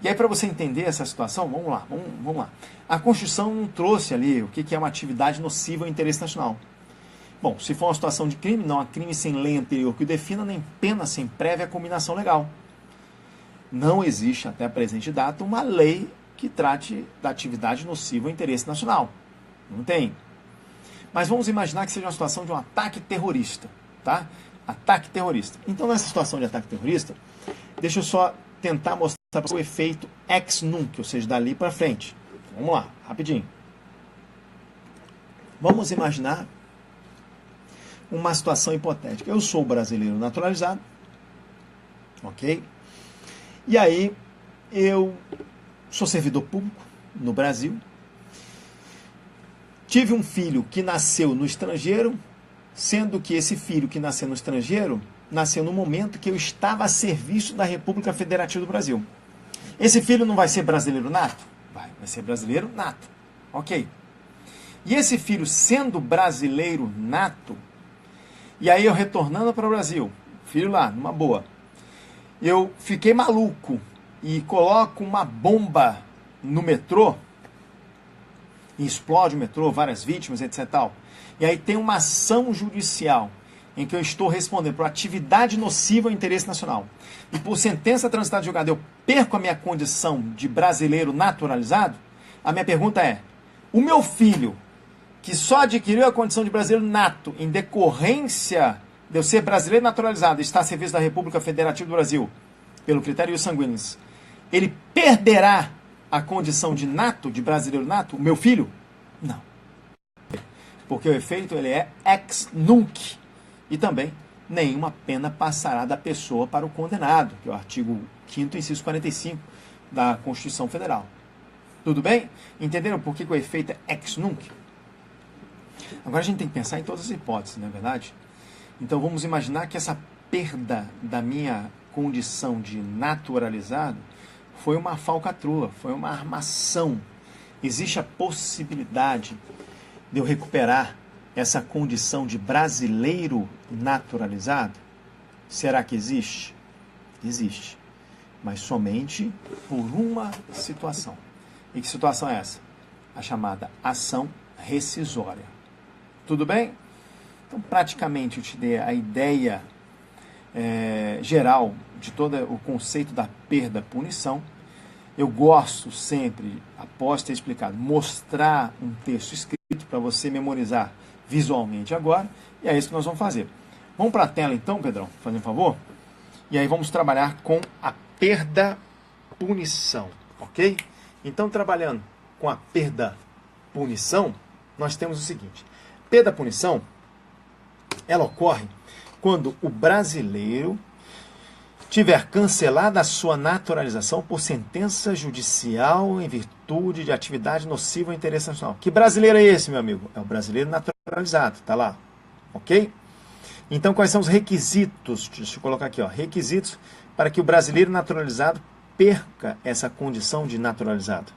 E aí, para você entender essa situação, vamos lá. A Constituição não trouxe ali o que é uma atividade nociva ao interesse nacional. Bom, se for uma situação de crime, não há crime sem lei anterior que o defina, nem pena sem prévia combinação legal. Não existe, até a presente data, uma lei que trate da atividade nociva ao interesse nacional. Não tem. Mas vamos imaginar que seja uma situação de um ataque terrorista, tá? Ataque terrorista. Então, nessa situação de ataque terrorista, deixa eu só tentar mostrar para o efeito ex nunc, ou seja, dali para frente. Vamos lá, rapidinho. Vamos imaginar uma situação hipotética. Eu sou brasileiro naturalizado, ok? E aí, eu sou servidor público no Brasil, tive um filho que nasceu no estrangeiro, sendo que esse filho que nasceu no estrangeiro, nasceu no momento que eu estava a serviço da República Federativa do Brasil. Esse filho não vai ser brasileiro nato? Vai ser brasileiro nato, ok. E esse filho sendo brasileiro nato, e aí eu retornando para o Brasil, filho lá, numa boa, eu fiquei maluco e coloco uma bomba no metrô, e explode o metrô, várias vítimas, etc. Tal. E aí tem uma ação judicial em que eu estou respondendo por atividade nociva ao interesse nacional. E por sentença transitada de julgado eu perco a minha condição de brasileiro naturalizado, a minha pergunta é, o meu filho, que só adquiriu a condição de brasileiro nato em decorrência de eu ser brasileiro naturalizado e estar a serviço da República Federativa do Brasil, pelo critério sanguíneos, ele perderá a condição de nato, de brasileiro nato, o meu filho? Não. Porque o efeito ele é ex nunc. E também, nenhuma pena passará da pessoa para o condenado, que é o artigo 5º, inciso 45 da Constituição Federal. Tudo bem? Entenderam por que o efeito é ex nunc? Agora a gente tem que pensar em todas as hipóteses, não é verdade? Então vamos imaginar que essa perda da minha condição de naturalizado foi uma falcatrua, foi uma armação. Existe a possibilidade de eu recuperar essa condição de brasileiro naturalizado? Será que existe? Existe. Mas somente por uma situação. E que situação é essa? A chamada ação rescisória. Tudo bem? Então, praticamente, eu te dei a ideia geral de todo o conceito da perda-punição. Eu gosto sempre, após ter explicado, mostrar um texto escrito para você memorizar visualmente agora, e é isso que nós vamos fazer. Vamos para a tela então, Pedrão, fazendo um favor? E aí vamos trabalhar com a perda-punição, ok? Então, trabalhando com a perda-punição, nós temos o seguinte. Perda-punição, ela ocorre quando o brasileiro tiver cancelada a sua naturalização por sentença judicial em virtude de atividade nociva ao interesse nacional. Que brasileiro é esse, meu amigo? É o brasileiro naturalizado, tá lá, ok? Então, quais são os requisitos? Deixa eu colocar aqui, ó, requisitos para que o brasileiro naturalizado perca essa condição de naturalizado.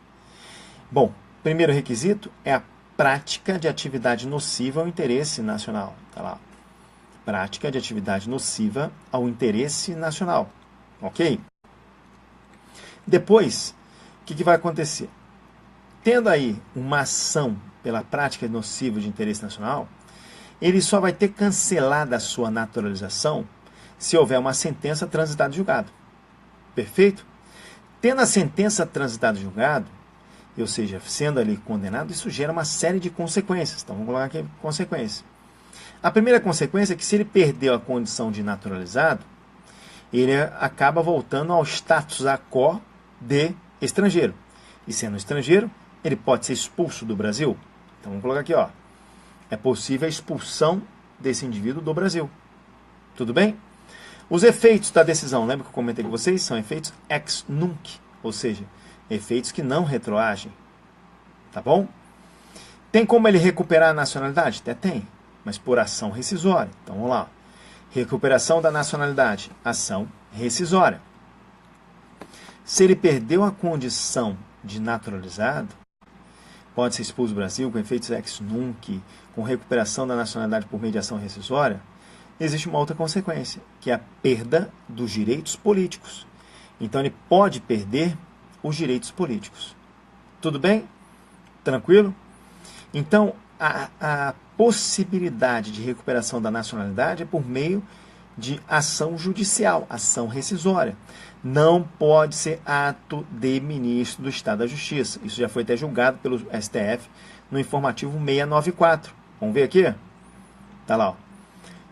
Bom, primeiro requisito é a prática de atividade nociva ao interesse nacional, tá lá. Prática de atividade nociva ao interesse nacional, ok? Depois, o que vai acontecer? Tendo aí uma ação pela prática nociva de interesse nacional, ele só vai ter cancelada a sua naturalização se houver uma sentença transitada de julgado. Perfeito? Tendo a sentença transitada de julgado, ou seja, sendo ali condenado, isso gera uma série de consequências. Então, vamos colocar aqui consequências. A primeira consequência é que se ele perdeu a condição de naturalizado, ele acaba voltando ao status quo de estrangeiro. E sendo estrangeiro, ele pode ser expulso do Brasil. Então vamos colocar aqui, ó. É possível a expulsão desse indivíduo do Brasil. Tudo bem? Os efeitos da decisão, lembra que eu comentei com vocês? São efeitos ex nunc, ou seja, efeitos que não retroagem. Tá bom? Tem como ele recuperar a nacionalidade? Até tem. mas por ação rescisória. Então vamos lá. Recuperação da nacionalidade, ação rescisória. Se ele perdeu a condição de naturalizado, pode ser expulso do Brasil com efeitos ex nunc, com recuperação da nacionalidade por mediação rescisória, existe uma outra consequência, que é a perda dos direitos políticos. Então ele pode perder os direitos políticos. Tudo bem? Tranquilo? Então a possibilidade de recuperação da nacionalidade é por meio de ação judicial, ação rescisória. Não pode ser ato de ministro do Estado da Justiça. Isso já foi até julgado pelo STF no informativo 694. Vamos ver aqui? Está lá, ó.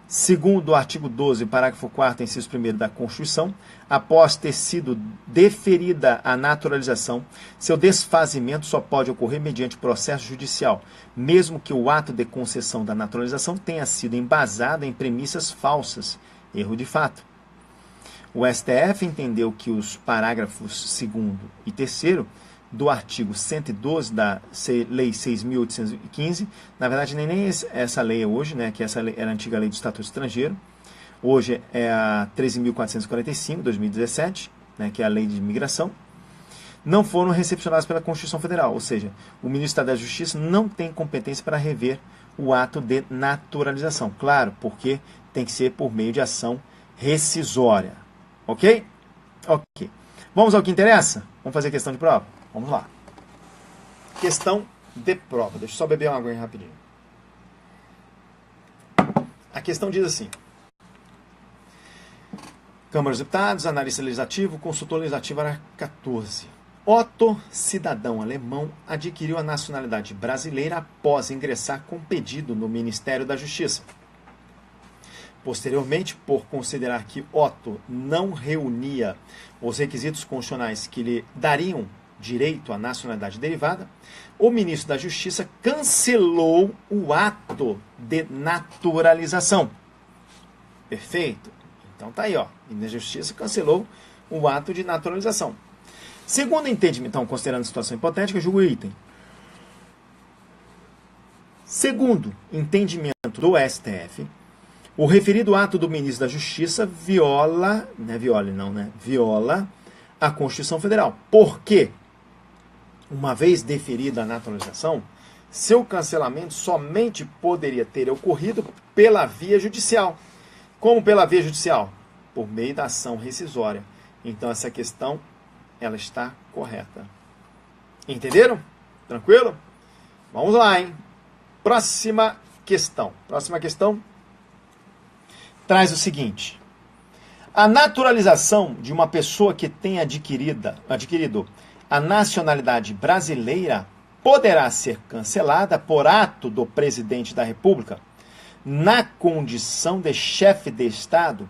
Segundo o artigo 12, parágrafo 4º, inciso 1º da Constituição, após ter sido deferida a naturalização, seu desfazimento só pode ocorrer mediante processo judicial, mesmo que o ato de concessão da naturalização tenha sido embasado em premissas falsas, erro de fato. O STF entendeu que os parágrafos 2º e 3º do artigo 112 da Lei 6.815, na verdade nem essa lei é hoje, né, que essa lei era a antiga Lei do Estatuto Estrangeiro, hoje é a 13.445, 2017, né, que é a Lei de Imigração, não foram recepcionadas pela Constituição Federal, ou seja, o Ministro da Justiça não tem competência para rever o ato de naturalização, claro, porque tem que ser por meio de ação rescisória, ok? Ok. Vamos ao que interessa? Vamos fazer a questão de prova? Vamos lá. Questão de prova. Deixa eu só beber uma água rapidinho. A questão diz assim. Câmara dos Deputados, analista legislativo, consultor legislativo, área 14. Otto, cidadão alemão, adquiriu a nacionalidade brasileira após ingressar com pedido no Ministério da Justiça. Posteriormente, por considerar que Otto não reunia os requisitos constitucionais que lhe dariam direito à nacionalidade derivada, o ministro da Justiça cancelou o ato de naturalização. Perfeito? Então tá aí, ó. O ministro da Justiça cancelou o ato de naturalização. Segundo entendimento, então, considerando a situação hipotética, julgo o item. Segundo entendimento do STF, o referido ato do ministro da Justiça viola a Constituição Federal. Por quê? Uma vez deferida a naturalização, seu cancelamento somente poderia ter ocorrido pela via judicial. Como pela via judicial? Por meio da ação rescisória. Então essa questão, ela está correta. Entenderam? Tranquilo? Vamos lá, hein? Próxima questão. Próxima questão traz o seguinte. A naturalização de uma pessoa que tenha adquirido a nacionalidade brasileira poderá ser cancelada por ato do presidente da República, na condição de chefe de Estado,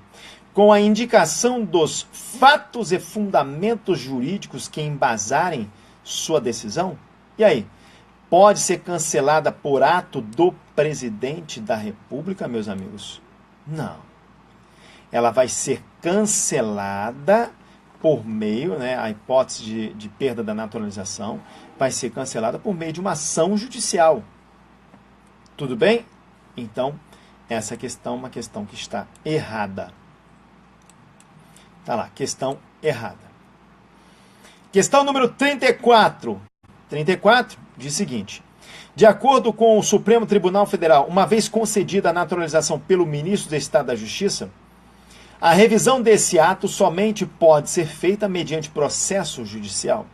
com a indicação dos fatos e fundamentos jurídicos que embasarem sua decisão? E aí? Pode ser cancelada por ato do presidente da República, meus amigos? Não. Ela vai ser cancelada por meio, a hipótese de perda da naturalização, vai ser cancelada por meio de uma ação judicial. Tudo bem? Então, essa questão é uma questão que está errada. Tá lá, questão errada. Questão número 34. 34 diz o seguinte. De acordo com o Supremo Tribunal Federal, uma vez concedida a naturalização pelo ministro do Estado da Justiça, a revisão desse ato somente pode ser feita mediante processo judicial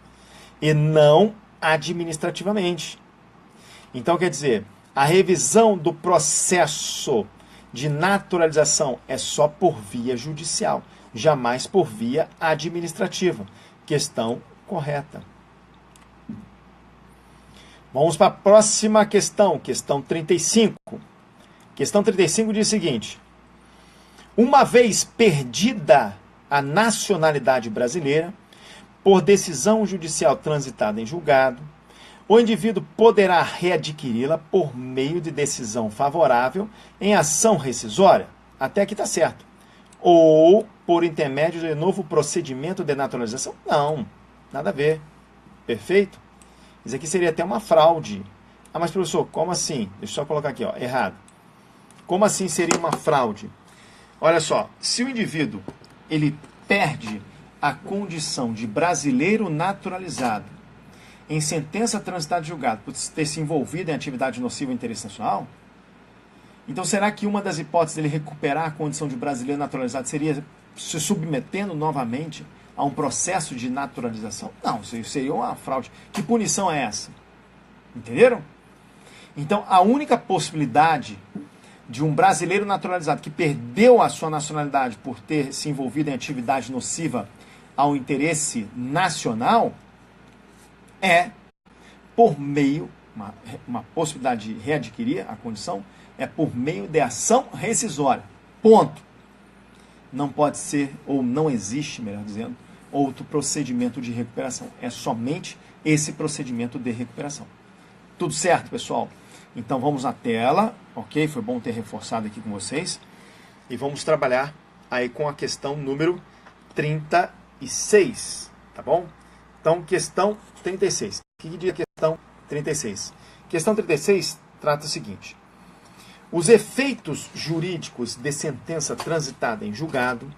e não administrativamente. Então, quer dizer, a revisão do processo de naturalização é só por via judicial, jamais por via administrativa. Questão correta. Vamos para a próxima questão, questão 35. Questão 35 diz o seguinte. Uma vez perdida a nacionalidade brasileira, por decisão judicial transitada em julgado, o indivíduo poderá readquiri-la por meio de decisão favorável em ação rescisória, até aqui está certo, ou por intermédio de novo procedimento de naturalização? Não, nada a ver. Perfeito? Isso aqui seria até uma fraude. Ah, mas professor, como assim? Deixa eu só colocar aqui, ó, errado. Como assim seria uma fraude? Olha só, se o indivíduo ele perde a condição de brasileiro naturalizado em sentença transitada em julgado por ter se envolvido em atividade nociva ao interesse nacional, então será que uma das hipóteses dele recuperar a condição de brasileiro naturalizado seria se submetendo novamente a um processo de naturalização? Não, isso seria uma fraude. Que punição é essa? Entenderam? Então, a única possibilidade de um brasileiro naturalizado que perdeu a sua nacionalidade por ter se envolvido em atividade nociva ao interesse nacional é por meio, uma possibilidade de readquirir a condição, é por meio de ação rescisória. Ponto. Não pode ser, ou não existe, melhor dizendo, outro procedimento de recuperação. É somente esse procedimento de recuperação. Tudo certo, pessoal? Então vamos na tela, ok? Foi bom ter reforçado aqui com vocês. E vamos trabalhar aí com a questão número 36, tá bom? Então, questão 36. O que diz a questão 36? Questão 36 trata o seguinte. Os efeitos jurídicos de sentença transitada em julgado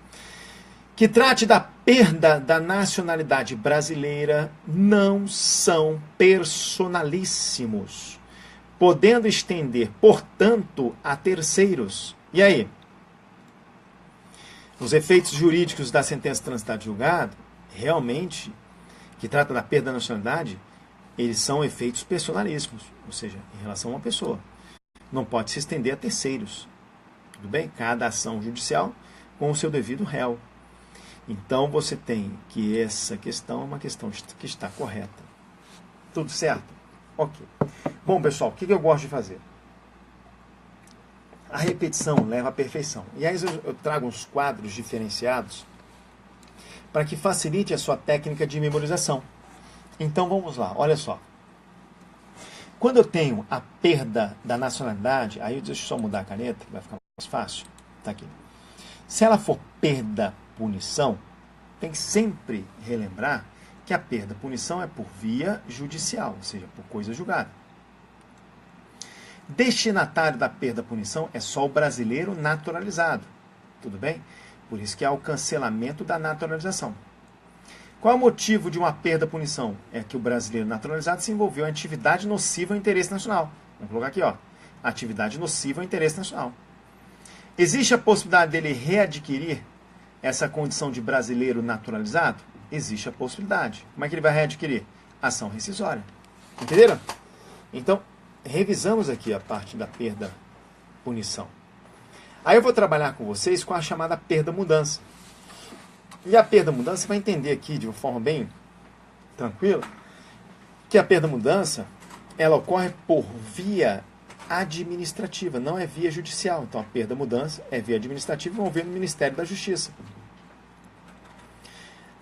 que trate da perda da nacionalidade brasileira não são personalíssimos, podendo estender, portanto, a terceiros. E aí? Os efeitos jurídicos da sentença transitada em julgado, realmente, que trata da perda da nacionalidade, eles são efeitos personalíssimos, ou seja, em relação a uma pessoa. Não pode se estender a terceiros. Tudo bem? Cada ação judicial com o seu devido réu. Então você tem que essa questão é uma questão que está correta. Tudo certo? Ok. Bom, pessoal, o que eu gosto de fazer? A repetição leva à perfeição. E aí eu trago uns quadros diferenciados para que facilite a sua técnica de memorização. Então vamos lá, olha só. Quando eu tenho a perda da nacionalidade, aí deixa eu só mudar a caneta, que vai ficar mais fácil. Tá aqui. Se ela for perda-punição, tem que sempre relembrar que a perda-punição é por via judicial, ou seja, por coisa julgada. Destinatário da perda-punição é só o brasileiro naturalizado. Tudo bem? Por isso que há o cancelamento da naturalização. Qual é o motivo de uma perda-punição? É que o brasileiro naturalizado se envolveu em atividade nociva ao interesse nacional. Vamos colocar aqui, ó. Atividade nociva ao interesse nacional. Existe a possibilidade dele readquirir essa condição de brasileiro naturalizado? Existe a possibilidade. Como é que ele vai readquirir? Ação rescisória. Entenderam? Então, revisamos aqui a parte da perda-punição. Aí eu vou trabalhar com vocês com a chamada perda-mudança. E a perda-mudança, você vai entender aqui de uma forma bem tranquila, que a perda-mudança, ela ocorre por via administrativa, não é via judicial. Então a perda-mudança é via administrativa envolvendo o Ministério da Justiça.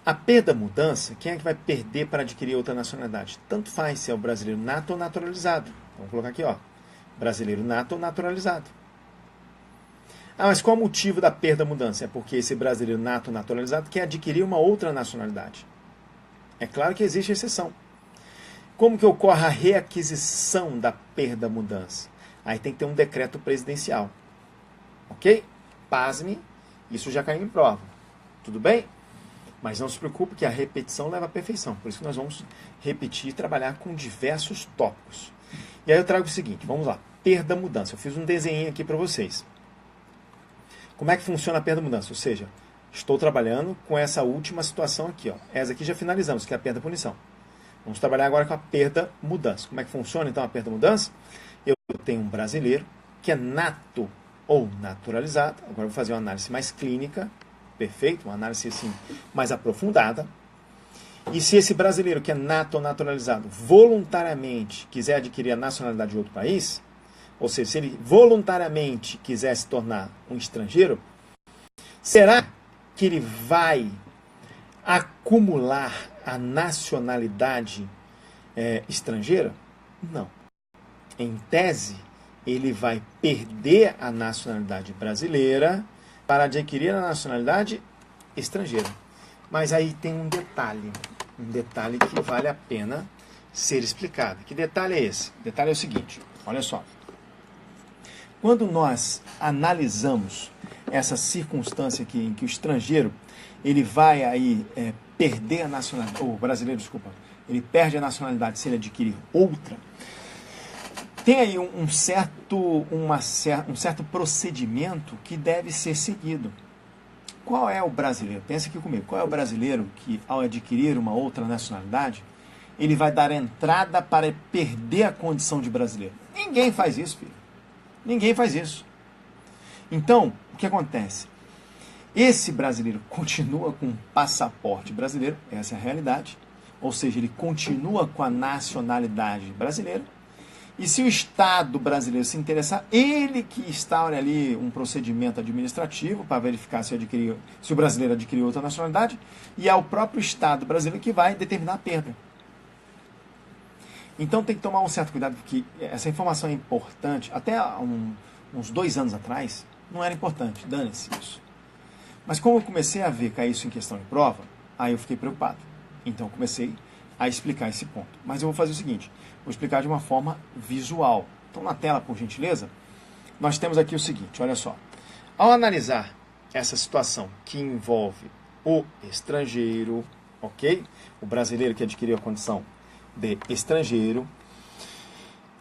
A perda-mudança, quem é que vai perder para adquirir outra nacionalidade? Tanto faz se é o brasileiro nato ou naturalizado. Vamos colocar aqui, ó. Brasileiro nato ou naturalizado. Ah, mas qual o motivo da perda-mudança? É porque esse brasileiro nato ou naturalizado quer adquirir uma outra nacionalidade. É claro que existe exceção. Como que ocorre a reaquisição da perda-mudança? Aí tem que ter um decreto presidencial. Ok? Pasme, isso já caiu em prova. Tudo bem? Mas não se preocupe que a repetição leva à perfeição. Por isso que nós vamos repetir e trabalhar com diversos tópicos. E aí eu trago o seguinte, vamos lá. Perda-mudança. Eu fiz um desenho aqui para vocês. Como é que funciona a perda-mudança? Ou seja, estou trabalhando com essa última situação aqui. Ó. Essa aqui já finalizamos, que é a perda-punição. Vamos trabalhar agora com a perda-mudança. Como é que funciona então a perda-mudança? Eu tenho um brasileiro que é nato ou naturalizado. Agora eu vou fazer uma análise mais clínica. Perfeito? Uma análise assim, mais aprofundada. E se esse brasileiro que é nato ou naturalizado voluntariamente quiser adquirir a nacionalidade de outro país, ou seja, se ele voluntariamente quiser se tornar um estrangeiro, será que ele vai acumular a nacionalidade estrangeira? Não. Em tese, ele vai perder a nacionalidade brasileira para adquirir a nacionalidade estrangeira. Mas aí tem um detalhe que vale a pena ser explicado. Que detalhe é esse? O detalhe é o seguinte, olha só. quando nós analisamos essa circunstância aqui em que o estrangeiro ele vai aí perder a nacionalidade, ou o brasileiro, desculpa, ele perde a nacionalidade se ele adquirir outra, tem aí um certo procedimento que deve ser seguido. Qual é o brasileiro? Pensa aqui comigo. Qual é o brasileiro que, ao adquirir uma outra nacionalidade, ele vai dar entrada para perder a condição de brasileiro? Ninguém faz isso, filho. Ninguém faz isso. Então, o que acontece? Esse brasileiro continua com um passaporte brasileiro, essa é a realidade, ou seja, ele continua com a nacionalidade brasileira, e se o Estado brasileiro se interessar, ele que instaura ali um procedimento administrativo para verificar se o brasileiro adquiriu outra nacionalidade, e é o próprio Estado brasileiro que vai determinar a perda. Então tem que tomar um certo cuidado, porque essa informação é importante. Até uns 2 anos atrás, não era importante, dane-se isso. Mas como eu comecei a ver cair isso em questão de prova, aí eu fiquei preocupado. Então comecei a explicar esse ponto. Mas eu vou fazer o seguinte, vou explicar de uma forma visual. Então na tela, por gentileza, nós temos aqui o seguinte, olha só. Ao analisar essa situação que envolve o estrangeiro, ok? O brasileiro que adquiriu a condição de estrangeiro,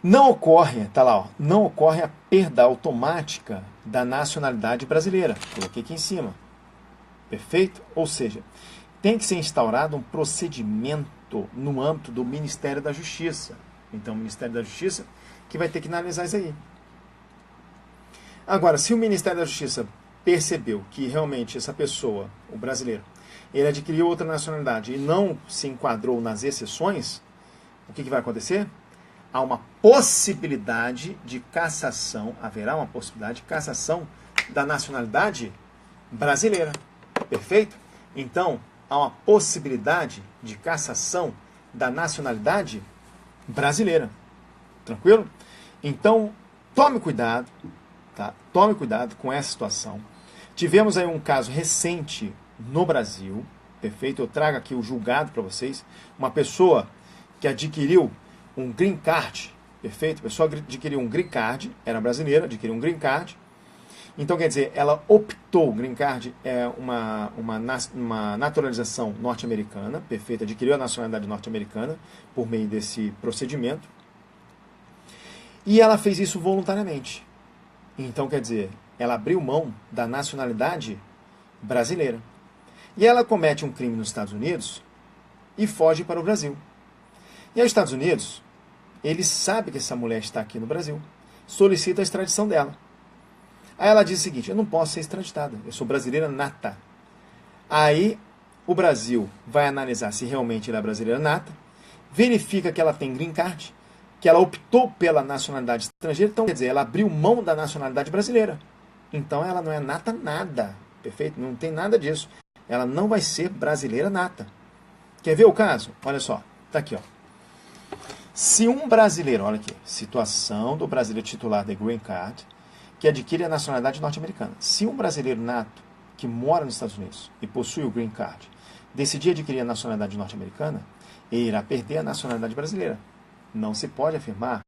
não ocorre, tá lá, ó, não ocorre a perda automática da nacionalidade brasileira. Coloquei aqui em cima. Perfeito? Ou seja, tem que ser instaurado um procedimento no âmbito do Ministério da Justiça. Então, o Ministério da Justiça que vai ter que analisar isso aí. Agora, se o Ministério da Justiça percebeu que realmente essa pessoa, o brasileiro, ele adquiriu outra nacionalidade e não se enquadrou nas exceções, o que vai acontecer? Há uma possibilidade de cassação, haverá uma possibilidade de cassação da nacionalidade brasileira. Perfeito? Então, há uma possibilidade de cassação da nacionalidade brasileira. Tranquilo? Então, tome cuidado, tá? Tome cuidado com essa situação. Tivemos aí um caso recente no Brasil, perfeito? Eu trago aqui o julgado para vocês. Uma pessoa que adquiriu um green card, perfeito? A pessoa adquiriu um green card, era brasileira, adquiriu um green card. Então, quer dizer, ela optou, green card é uma naturalização norte-americana, perfeito? Adquiriu a nacionalidade norte-americana por meio desse procedimento. E ela fez isso voluntariamente. Então, quer dizer, ela abriu mão da nacionalidade brasileira. E ela comete um crime nos Estados Unidos e foge para o Brasil. E aí os Estados Unidos, ele sabe que essa mulher está aqui no Brasil, solicita a extradição dela. Aí ela diz o seguinte, eu não posso ser extraditada, eu sou brasileira nata. Aí o Brasil vai analisar se realmente ela é brasileira nata, verifica que ela tem green card, que ela optou pela nacionalidade estrangeira, então quer dizer, ela abriu mão da nacionalidade brasileira. Então ela não é nata nada, perfeito? Não tem nada disso. Ela não vai ser brasileira nata. Quer ver o caso? Olha só, tá aqui, ó. Se um brasileiro, olha aqui, situação do brasileiro titular de green card, que adquire a nacionalidade norte-americana. Se um brasileiro nato que mora nos Estados Unidos e possui o green card decidir adquirir a nacionalidade norte-americana, ele irá perder a nacionalidade brasileira. Não se pode afirmar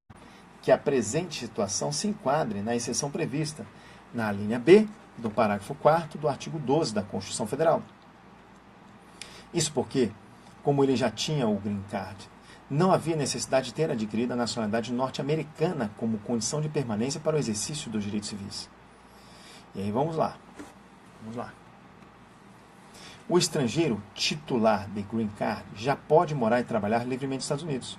que a presente situação se enquadre na exceção prevista na linha B do parágrafo 4º do artigo 12 da Constituição Federal. Isso porque, como ele já tinha o green card, não havia necessidade de ter adquirido a nacionalidade norte-americana como condição de permanência para o exercício dos direitos civis. E aí vamos lá. Vamos lá. O estrangeiro titular de green card já pode morar e trabalhar livremente nos Estados Unidos.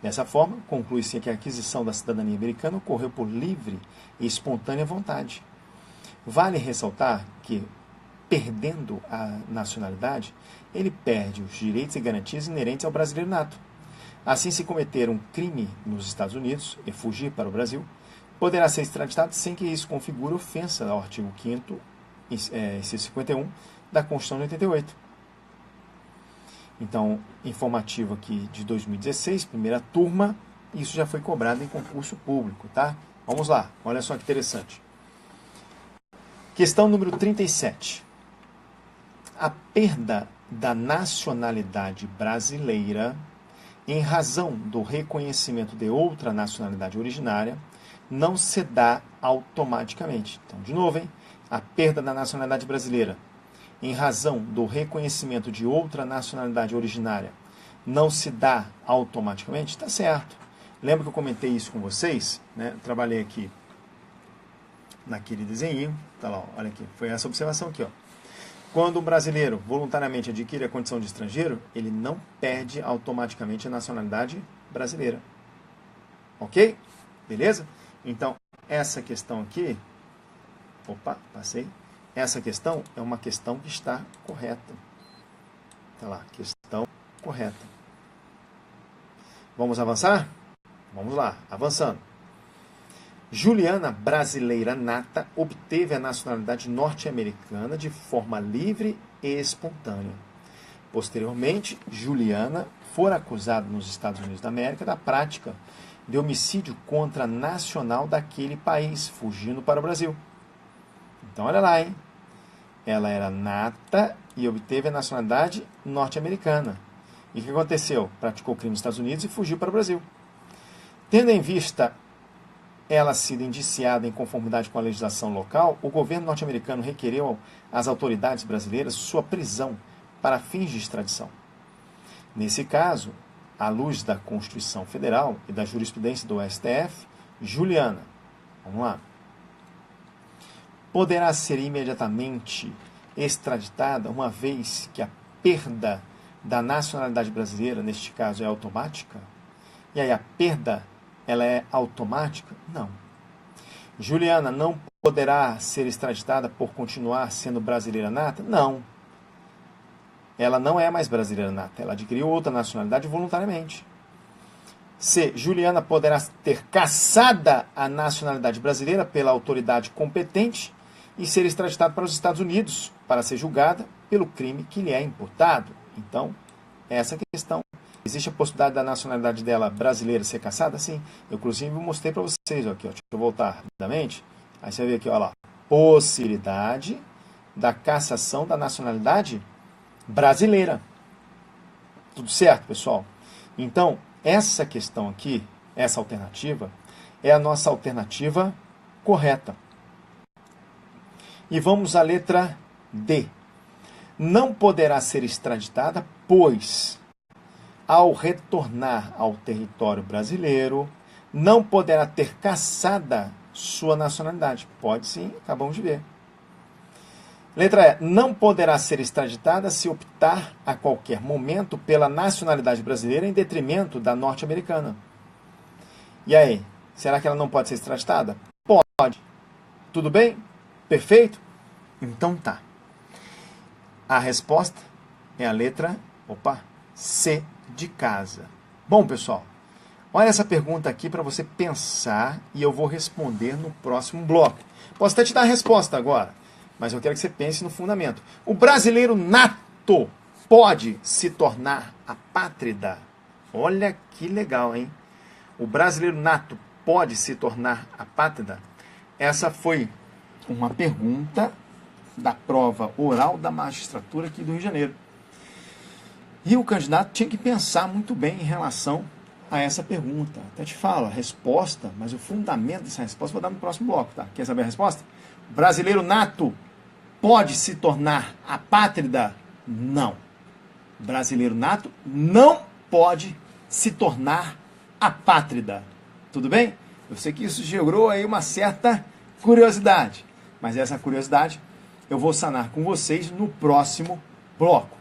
Dessa forma, conclui-se que a aquisição da cidadania americana ocorreu por livre e espontânea vontade. Vale ressaltar que, perdendo a nacionalidade, ele perde os direitos e garantias inerentes ao brasileiro nato. Assim, se cometer um crime nos Estados Unidos e fugir para o Brasil, poderá ser extraditado sem que isso configure ofensa ao artigo 5º, inciso 51, da Constituição de 88. Então, informativo aqui de 2016, primeira turma, isso já foi cobrado em concurso público, tá? Vamos lá, olha só que interessante. Questão número 37. A perda da nacionalidade brasileira em razão do reconhecimento de outra nacionalidade originária não se dá automaticamente. Então, de novo, hein? A perda da nacionalidade brasileira em razão do reconhecimento de outra nacionalidade originária não se dá automaticamente, está certo. Lembra que eu comentei isso com vocês? Né? Trabalhei aqui naquele desenho, tá lá, ó, olha aqui, foi essa observação aqui, ó. Quando um brasileiro voluntariamente adquire a condição de estrangeiro, ele não perde automaticamente a nacionalidade brasileira. Ok? Beleza? Então, essa questão aqui, opa, passei. Essa questão é uma questão que está correta. Tá lá, questão correta. Vamos avançar? Vamos lá, avançando. Juliana, brasileira nata, obteve a nacionalidade norte-americana de forma livre e espontânea. Posteriormente, Juliana foi acusada nos Estados Unidos da América da prática de homicídio contra nacional daquele país, fugindo para o Brasil. Então, olha lá, hein? Ela era nata e obteve a nacionalidade norte-americana. E o que aconteceu? Praticou crime nos Estados Unidos e fugiu para o Brasil. Tendo em vista ela sido indiciada em conformidade com a legislação local, o governo norte-americano requereu às autoridades brasileiras sua prisão para fins de extradição. Nesse caso, à luz da Constituição Federal e da jurisprudência do STF, Juliana, vamos lá, poderá ser imediatamente extraditada uma vez que a perda da nacionalidade brasileira, neste caso, é automática? E aí a perda, ela é automática? Não. Juliana não poderá ser extraditada por continuar sendo brasileira nata? Não. Ela não é mais brasileira nata, ela adquiriu outra nacionalidade voluntariamente. C. Juliana poderá ter cassada a nacionalidade brasileira pela autoridade competente e ser extraditada para os Estados Unidos para ser julgada pelo crime que lhe é imputado. Então, essa questão. Existe a possibilidade da nacionalidade dela brasileira ser cassada? Sim. Eu, inclusive, mostrei para vocês. Aqui, ó. Deixa eu voltar rapidamente. Aí você vê aqui, olha lá. Possibilidade da cassação da nacionalidade brasileira. Tudo certo, pessoal? Então, essa questão aqui, essa alternativa, é a nossa alternativa correta. E vamos à letra D. Não poderá ser extraditada, pois, ao retornar ao território brasileiro, não poderá ter cassada sua nacionalidade. Pode sim, acabamos de ver. Letra E. Não poderá ser extraditada se optar a qualquer momento pela nacionalidade brasileira em detrimento da norte-americana. E aí, será que ela não pode ser extraditada? Pode. Tudo bem? Perfeito? Então tá. A resposta é a letra, C de casa. Bom, pessoal, olha essa pergunta aqui para você pensar e eu vou responder no próximo bloco. Posso até te dar a resposta agora, mas eu quero que você pense no fundamento. O brasileiro nato pode se tornar apátrida? Olha que legal, hein? O brasileiro nato pode se tornar apátrida? Essa foi uma pergunta da prova oral da magistratura aqui do Rio de Janeiro. E o candidato tinha que pensar muito bem em relação a essa pergunta. Até te falo a resposta, mas o fundamento dessa resposta eu vou dar no próximo bloco, tá? Quer saber a resposta? O brasileiro nato pode se tornar apátrida? Não. O brasileiro nato não pode se tornar apátrida. Tudo bem? Eu sei que isso gerou aí uma certa curiosidade, mas essa curiosidade eu vou sanar com vocês no próximo bloco.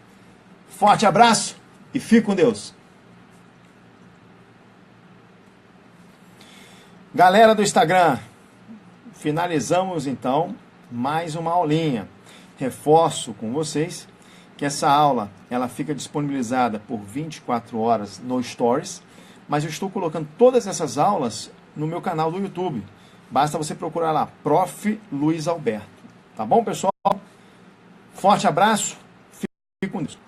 Forte abraço e fique com Deus. Galera do Instagram, finalizamos então mais uma aulinha. Reforço com vocês que essa aula ela fica disponibilizada por 24 horas no Stories, mas eu estou colocando todas essas aulas no meu canal do YouTube. Basta você procurar lá, Prof. Luiz Alberto. Tá bom, pessoal? Forte abraço, fique com Deus.